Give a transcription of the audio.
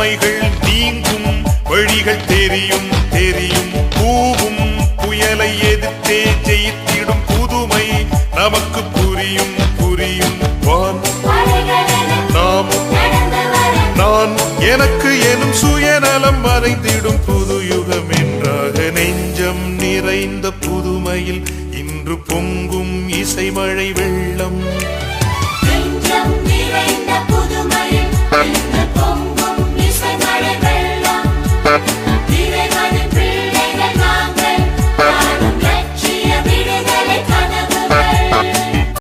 சுமைகள் நீங்கும் வழிகள் தெரியும் தெரியும். பூவும் புயலை எதிர்த்தே ஜெயித்திடும் புதுமை நமக்கு புரியும் புரியும். நான் எனக்கு எனும் சுயநலம் மறைந்திடும் புது யுகம் என்றாக நெஞ்சம் நிறைந்த புதுமையில் இன்று பொங்கும் இசைமழை வெள்ளம். நெஞ்சம் நிறைந்த புதுமையில் இன்று பொங்கும் இசைமழை வெள்ளம்.